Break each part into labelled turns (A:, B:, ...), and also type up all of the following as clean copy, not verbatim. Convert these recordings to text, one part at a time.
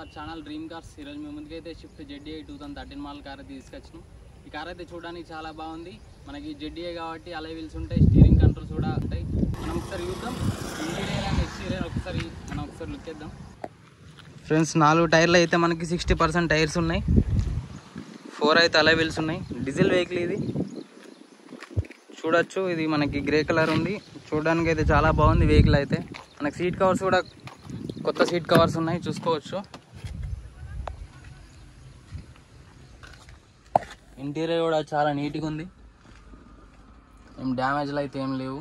A: Our channel dream cars. ఈరోజు మీ ముందుకైతే shift ZDI 2013 model car అయితే తీసుకొచ్చినాం. ఈ కార్ అయితే చూడడానికి చాలా బాగుంది. మనకి ZDI కాబట్టి అలై వీల్స్ ఉంటాయి, స్టీరింగ్ కంట్రోల్స్ కూడా ఉంటాయి. మనం ఒకసారి చూద్దాం ఇంటీరియర్ అండ్ ఎక్స్టీరియర్ ఒకసారి లుక్ చేద్దాం. ఫ్రెండ్స్ 4 టైర్లు అయితే మనకి 60% టైర్స్ ఉన్నాయి, 4 అయితే అలై వీల్స్ ఉన్నాయి. డీజిల్ వెహికల్ ఇది చూడొచ్చు. ఇది మనకి గ్రే కలర్ ఉంది, చూడడానికి అయితే చాలా బాగుంది వెహికల్ అయితే. మనకి సీట్ కవర్స్ కూడా కొత్త సీట్ కవర్స్ ఉన్నాయి, చూసుకోవచ్చు. ఇంటీరియర్ కూడా చాలా నీట్గా ఉంది, ఏం డ్యామేజ్లు అయితే ఏం లేవు.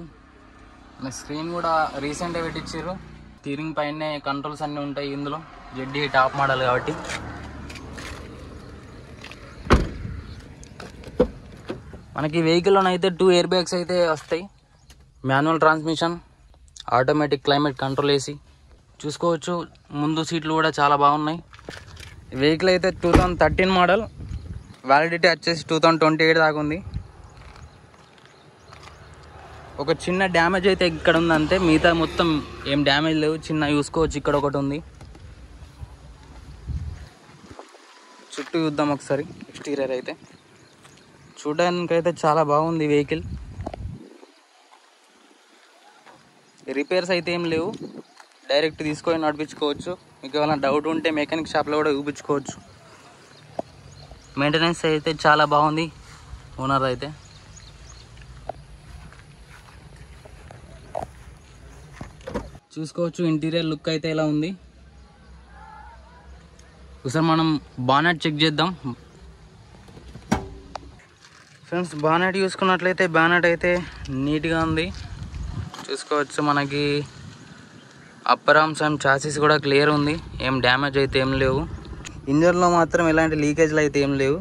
A: మన స్క్రీన్ కూడా రీసెంట్గా పెట్టించారు. స్టీరింగ్ పైనే కంట్రోల్స్ అన్నీ ఉంటాయి ఇందులో, ZDI టాప్ మోడల్ కాబట్టి. మనకి వెహికల్లోనైతే 2 ఎయిర్ బ్యాగ్స్ అయితే వస్తాయి, manual transmission, automatic climate control AC చూసుకోవచ్చు. ముందు సీట్లు కూడా చాలా బాగున్నాయి. వెహికల్ అయితే 2013 మోడల్, వ్యాలిడిటీ వచ్చేసి 2028 దాకా ఉంది. ఒక చిన్న డ్యామేజ్ అయితే ఇక్కడ ఉంది అంతే, మిగతా మొత్తం ఏం డ్యామేజ్ లేవు. చిన్న చూసుకోవచ్చు, ఇక్కడ ఒకటి ఉంది. చుట్టూ చూద్దాం ఒకసారి. ఎక్స్టీరియర్ అయితే చూడడానికి అయితే చాలా బాగుంది వెహికల్. రిపేర్స్ అయితే ఏం లేవు, డైరెక్ట్ తీసుకొని నడిపించుకోవచ్చు. మీకు ఏమైనా డౌట్ ఉంటే మెకానిక్ షాప్లో కూడా చూపించుకోవచ్చు. మెయింటెనెన్స్ అయితే చాలా బాగుంది ఓనర్ అయితే. చూసుకోవచ్చు ఇంటీరియర్ లుక్ అయితే ఎలా ఉంది. ఒకసారి మనం బానెట్ చెక్ చేద్దాం. ఫ్రెండ్స్ బానెట్ చూసుకున్నట్లయితే బానెట్ అయితే నీట్గా ఉంది, చూసుకోవచ్చు. మనకి అప్పర్ ఆర్మ్స్ అండ్ చాసీస్ కూడా క్లియర్ ఉంది, ఏం డ్యామేజ్ అయితే ఏం లేవు. ఇంజన్లో మాత్రం ఎలాంటి లీకేజ్లు అయితే ఏం లేవు,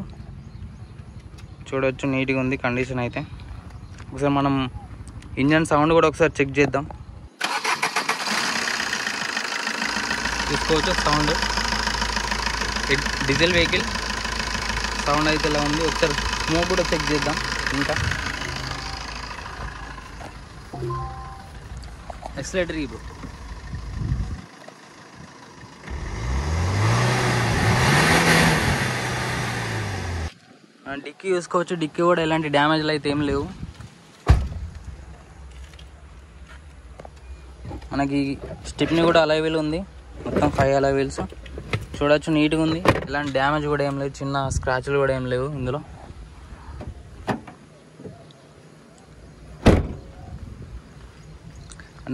A: చూడవచ్చు. నీట్గా ఉంది కండిషన్ అయితే. ఒకసారి మనం ఇంజన్ సౌండ్ కూడా ఒకసారి చెక్ చేద్దాం. చూసుకోవచ్చు సౌండ్, డీజిల్ వెహికల్ సౌండ్ అయితే ఎలా ఉంది. ఒకసారి స్మోక్ కూడా చెక్ చేద్దాం. ఇంకా ఎక్సలేటర్ ఇప్పుడు డిక్కీ చూసుకోవచ్చు. డిక్కీ కూడా ఎలాంటి డ్యామేజ్లు అయితే ఏం లేవు. మనకి స్టిప్ని కూడా అలై వీల్ ఉంది, మొత్తం 5 అలై వీల్స్ చూడవచ్చు. నీట్గా ఉంది, ఎలాంటి డ్యామేజ్ కూడా ఏం లేదు, చిన్న స్క్రాచ్లు కూడా ఏం లేవు ఇందులో.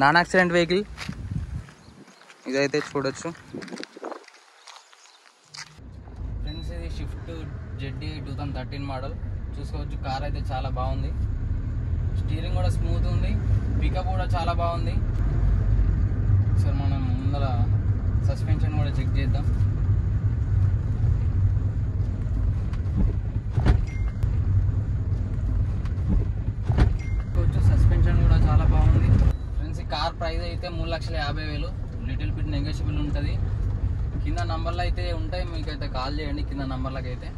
A: నాన్ యాక్సిడెంట్ వెహికల్ ఇదైతే చూడొచ్చు. ఫ్రెండ్స్ ఇది షిఫ్ట్ ZDI 2013 మోడల్, చూసుకోవచ్చు. కార్ అయితే చాలా బాగుంది, స్టీరింగ్ కూడా స్మూత్ ఉంది, పికప్ కూడా చాలా బాగుంది. సరే మనం ముందర సస్పెన్షన్ కూడా చెక్ చేద్దాం. సస్పెన్షన్ కూడా చాలా బాగుంది. ఫ్రెండ్స్ ఈ కార్ ప్రైస్ అయితే 3,50,000, లిటిల్ బిట్ నెగోషియబుల్ ఉంటుంది. కింద నంబర్లు అయితే ఉంటాయి, మీకైతే కాల్ చేయండి కింద నంబర్లకైతే.